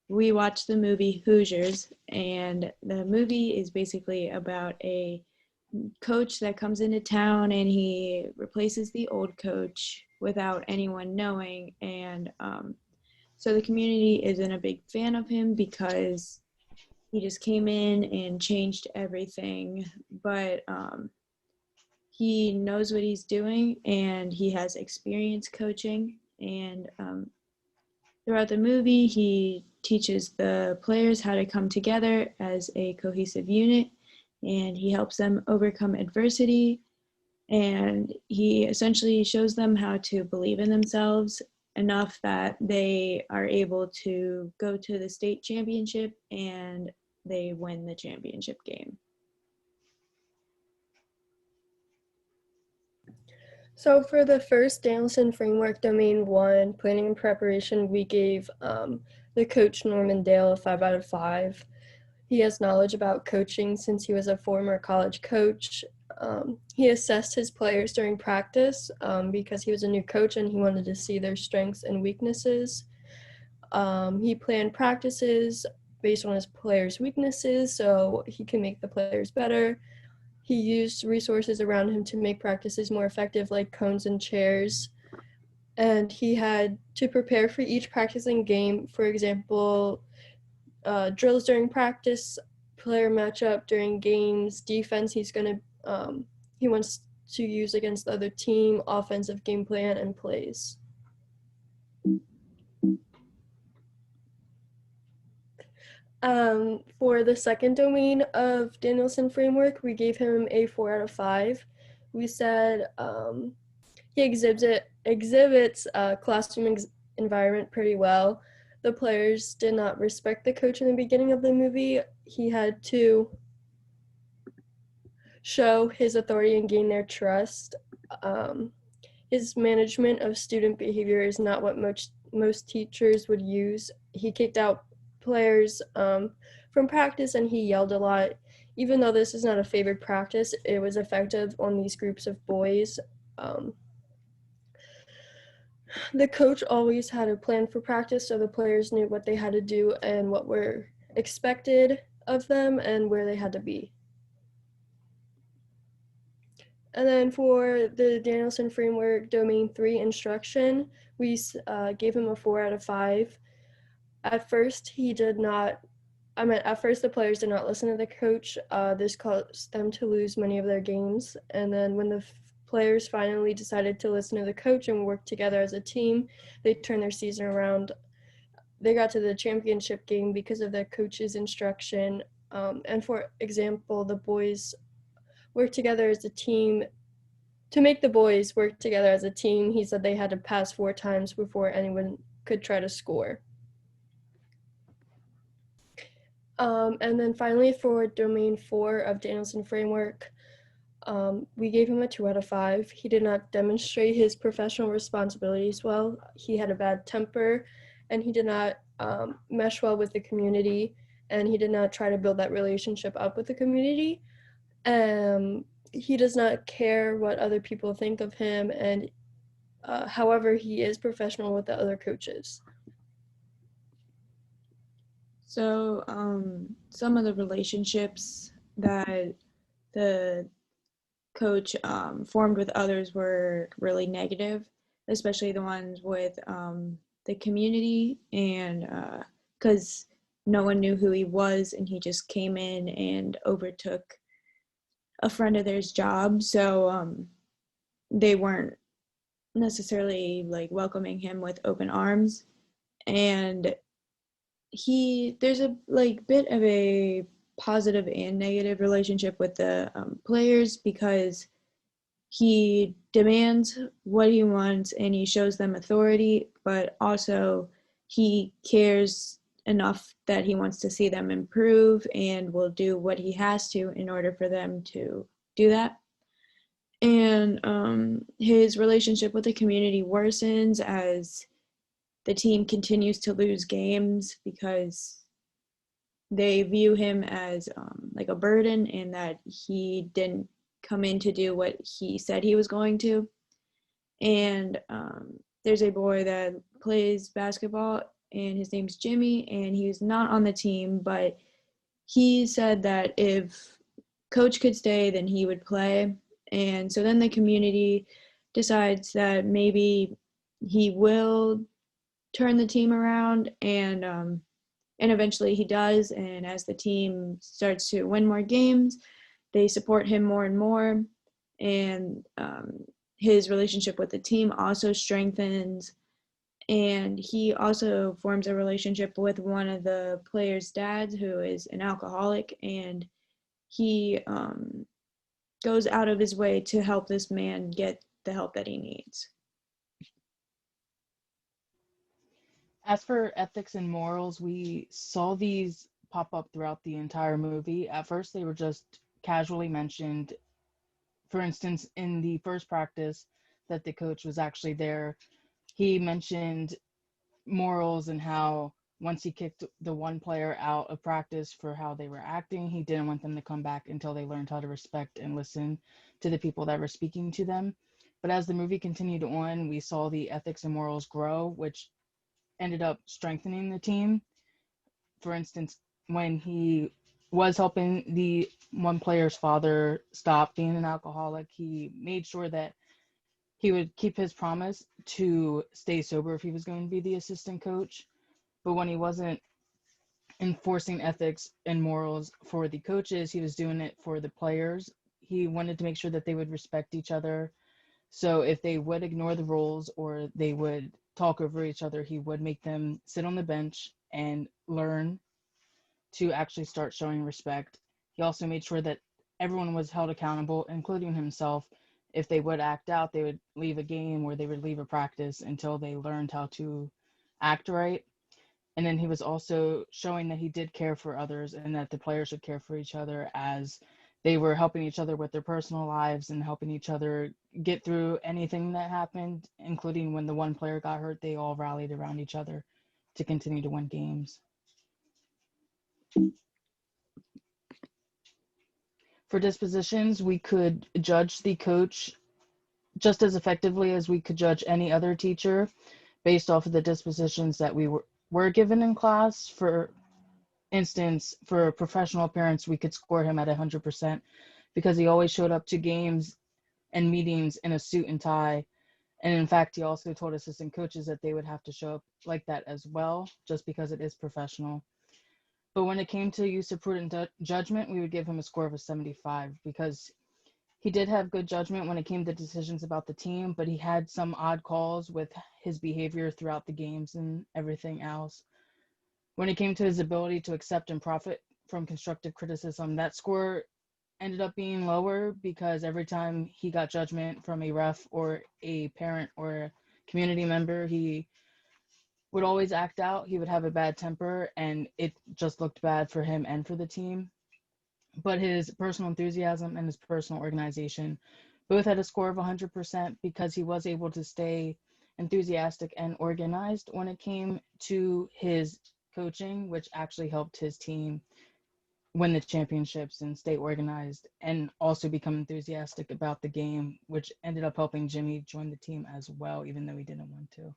we watched the movie Hoosiers, and the movie is basically about a coach that comes into town and he replaces the old coach without anyone knowing. And so the community isn't a big fan of him because he just came in and changed everything. But he knows what he's doing and he has experience coaching. And throughout the movie, he teaches the players how to come together as a cohesive unit, and he helps them overcome adversity. And he essentially shows them how to believe in themselves enough that they are able to go to the state championship and they win the championship game. So for the first Danielson Framework Domain 1, Planning and Preparation, we gave the coach Norman Dale a 5 out of 5. He has knowledge about coaching since he was a former college coach. He assessed his players during practice because he was a new coach and he wanted to see their strengths and weaknesses. He planned practices based on his players' weaknesses so he can make the players better. He used resources around him to make practices more effective, like cones and chairs. And he had to prepare for each practicing game. For example, drills during practice, player matchup during games, defense he wants to use against the other team, offensive game plan, and plays. For the second domain of Danielson Framework, we gave him a 4 out of 5. We said he exhibits a classroom environment pretty well. The players did not respect the coach in the beginning of the movie. He had to show his authority and gain their trust. His management of student behavior is not what most teachers would use. He kicked out players from practice and he yelled a lot. Even though this is not a favored practice, it was effective on these groups of boys. The coach always had a plan for practice so the players knew what they had to do and what were expected of them and where they had to be. And then for the Danielson Framework Domain 3 instruction, we gave him a 4 out of 5. At first, the players did not listen to the coach. This caused them to lose many of their games. And then when the players finally decided to listen to the coach and work together as a team, they turned their season around. They got to the championship game because of their coach's instruction. And for example, the boys worked together as a team. To make the boys work together as a team, he said they had to pass 4 times before anyone could try to score. And then finally, for Domain 4 of Danielson Framework, we gave him a 2 out of 5. He did not demonstrate his professional responsibilities well. He had a bad temper, and he did not mesh well with the community, and he did not try to build that relationship up with the community. He does not care what other people think of him, and however, he is professional with the other coaches. So some of the relationships that the coach formed with others were really negative, especially the ones with the community, and because no one knew who he was and he just came in and overtook a friend of theirs job, so they weren't necessarily like welcoming him with open arms. And there's a like bit of a positive and negative relationship with the players, because he demands what he wants and he shows them authority, but also he cares enough that he wants to see them improve and will do what he has to in order for them to do that. And his relationship with the community worsens as the team continues to lose games because they view him as like a burden, and that he didn't come in to do what he said he was going to. And there's a boy that plays basketball and his name's Jimmy, and he was not on the team, but he said that if coach could stay, then he would play. And so then the community decides that maybe he will turn the team around, and eventually he does. And as the team starts to win more games, they support him more and more, and his relationship with the team also strengthens. And he also forms a relationship with one of the players' dads, who is an alcoholic, and he goes out of his way to help this man get the help that he needs. As for ethics and morals, we saw these pop up throughout the entire movie. At first, they were just casually mentioned. For instance, in the first practice that the coach was actually there, he mentioned morals and how once he kicked the one player out of practice for how they were acting, he didn't want them to come back until they learned how to respect and listen to the people that were speaking to them. But as the movie continued on, we saw the ethics and morals grow, which ended up strengthening the team. For instance, when he was helping the one player's father stop being an alcoholic, he made sure that he would keep his promise to stay sober if he was going to be the assistant coach. But when he wasn't enforcing ethics and morals for the coaches, he was doing it for the players. He wanted to make sure that they would respect each other. So if they would ignore the rules or they would talk over each other, he would make them sit on the bench and learn to actually start showing respect. He also made sure that everyone was held accountable, including himself. If they would act out, they would leave a game or they would leave a practice until they learned how to act right. And then he was also showing that he did care for others and that the players should care for each other as they were helping each other with their personal lives and helping each other get through anything that happened, including when the one player got hurt, they all rallied around each other to continue to win games. For dispositions, we could judge the coach just as effectively as we could judge any other teacher based off of the dispositions that were given in class. For instance, for professional appearance, we could score him at 100% because he always showed up to games and meetings in a suit and tie. And in fact, he also told assistant coaches that they would have to show up like that as well, just because it is professional. But when it came to use of prudent judgment, we would give him a score of a 75 because he did have good judgment when it came to decisions about the team, but he had some odd calls with his behavior throughout the games and everything else. When it came to his ability to accept and profit from constructive criticism, that score ended up being lower because every time he got judgment from a ref or a parent or a community member, he would always act out. He would have a bad temper, and it just looked bad for him and for the team. But his personal enthusiasm and his personal organization both had a score of 100% because he was able to stay enthusiastic and organized when it came to his coaching, which actually helped his team win the championships and stay organized and also become enthusiastic about the game, which ended up helping Jimmy join the team as well, even though he didn't want to.